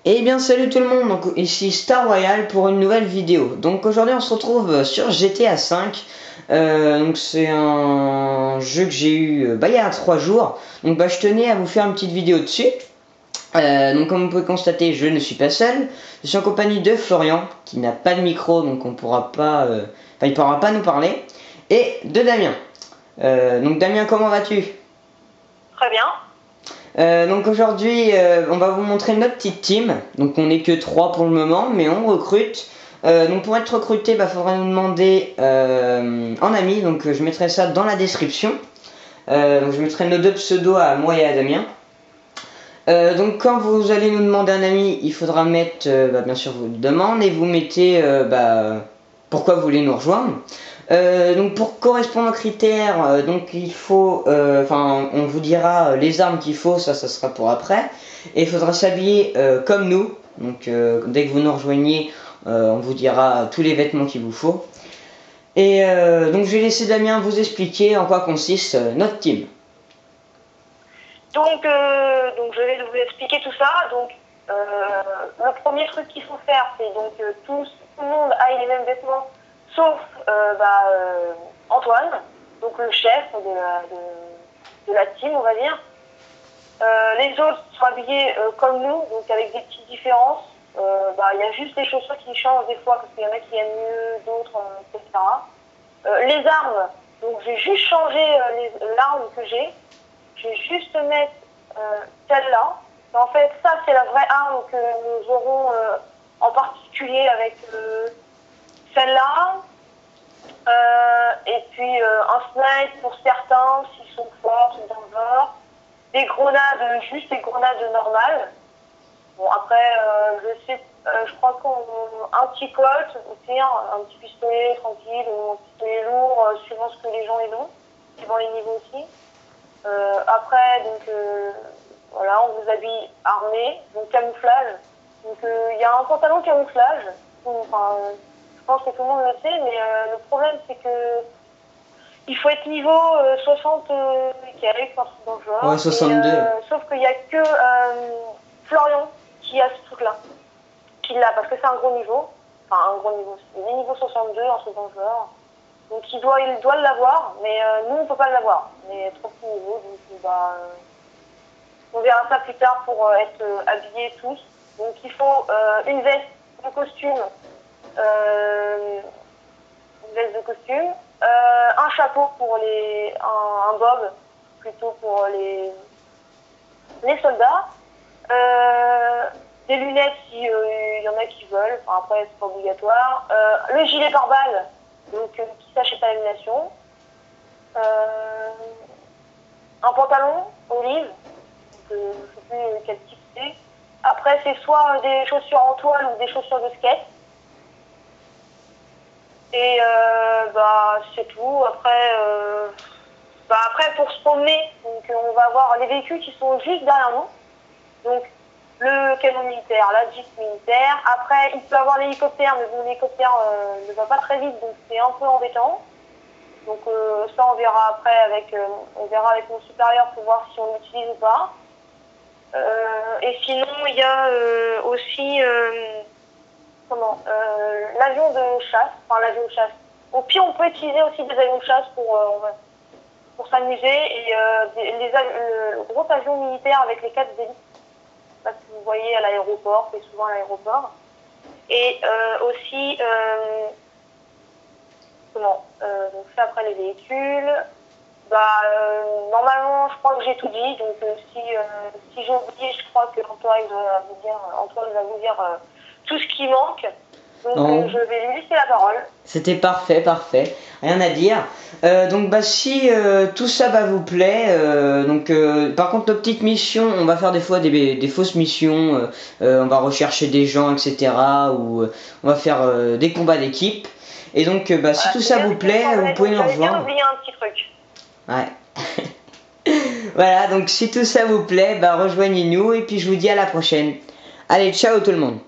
Eh bien salut tout le monde, donc ici Star Royal pour une nouvelle vidéo. Donc aujourd'hui on se retrouve sur GTA V. Donc c'est un jeu que j'ai eu il y a 3 jours. Donc je tenais à vous faire une petite vidéo dessus. Donc comme vous pouvez constater, je ne suis pas seul. Je suis en compagnie de Florian qui n'a pas de micro, donc on pourra pas, il pourra pas nous parler. Et de Damien. Donc Damien, comment vas-tu? Très bien. Donc aujourd'hui, on va vous montrer notre petite team. Donc on n'est que 3 pour le moment, mais on recrute. Donc pour être recruté, faudra nous demander en ami. Donc je mettrai ça dans la description. Donc je mettrai nos 2 pseudos à moi et à Damien. Donc quand vous allez nous demander un ami, il faudra mettre bien sûr vos demandes et vous mettez pourquoi vous voulez nous rejoindre. Donc pour correspondre aux critères, donc il faut, on vous dira les armes qu'il faut, ça sera pour après. Et il faudra s'habiller comme nous. Donc dès que vous nous rejoignez, on vous dira tous les vêtements qu'il vous faut. Et donc je vais laisser Damien vous expliquer en quoi consiste notre team. Donc je vais vous expliquer tout ça. Donc le premier truc qu'il faut faire, c'est donc tout le monde aille les mêmes vêtements, sauf Antoine, donc le chef de la team, on va dire. Les autres sont habillés comme nous, donc avec des petites différences. Il y a juste les chaussures qui changent des fois, parce qu'il y en a qui aiment mieux, d'autres, etc. Les armes, donc j'ai juste changé l'arme que j'ai. Je vais juste mettre celle-là. En fait, ça, c'est la vraie arme que nous aurons en particulier avec celle-là. Et puis un snipe pour certains, s'ils sont forts, sont dans le genre. Des grenades, juste des grenades normales. Bon, après, je crois qu'un petit Colt aussi, un petit pistolet tranquille, ou un pistolet lourd, suivant ce que les gens ont, suivant les niveaux aussi. Après, voilà, on vous habille armé, donc camouflage. Donc il y a un pantalon camouflage. Je pense que tout le monde le sait, mais le problème c'est que il faut être niveau 60 carré, dans le genre. Ouais, 62. Sauf qu'il n'y a que Florian qui a ce truc-là, qui l'a, parce que c'est un gros niveau. Enfin, un gros niveau. Il est niveau 62 en ce genre. Donc il doit l'avoir, mais nous on peut pas l'avoir. On est trop petit niveau, donc on verra ça plus tard pour être habillés tous. Donc il faut une veste de costume, un chapeau pour un bob plutôt pour les soldats, des lunettes si y en a qui veulent. Enfin, après c'est pas obligatoire. Le gilet pare-balles. Donc qui s'achète à l'animation. Un pantalon olive, je ne sais plus quel type c'est. Après c'est soit des chaussures en toile ou des chaussures de skate. Et c'est tout. Après pour se promener, donc on va avoir les véhicules qui sont juste derrière nous. Donc le canon militaire, la Jeep militaire. Après, il peut avoir l'hélicoptère, mais bon, l'hélicoptère ne va pas très vite, donc c'est un peu embêtant. Donc ça, on verra après avec mon supérieur pour voir si on l'utilise ou pas. Et sinon, il y a aussi l'avion de chasse. Enfin, l'avion de chasse. Au pire, on peut utiliser aussi des avions de chasse pour s'amuser. Et le gros avion militaire avec les 4 hélices. Que vous voyez à l'aéroport, c'est souvent à l'aéroport. Et aussi, donc ça après les véhicules. Normalement, je crois que j'ai tout dit. Donc si j'ai oublié, je crois que Antoine va vous dire tout ce qui manque. Donc je vais lui laisser la parole. C'était parfait, rien à dire. Si tout ça vous plaît, par contre nos petites missions, on va faire des fois des fausses missions, on va rechercher des gens, etc. Ou on va faire des combats d'équipe. Et donc si tout ça vous plaît, vous pouvez nous rejoindre. J'ai oublié un petit truc. Ouais. Voilà, donc si tout ça vous plaît, rejoignez-nous et puis je vous dis à la prochaine. Allez, ciao tout le monde.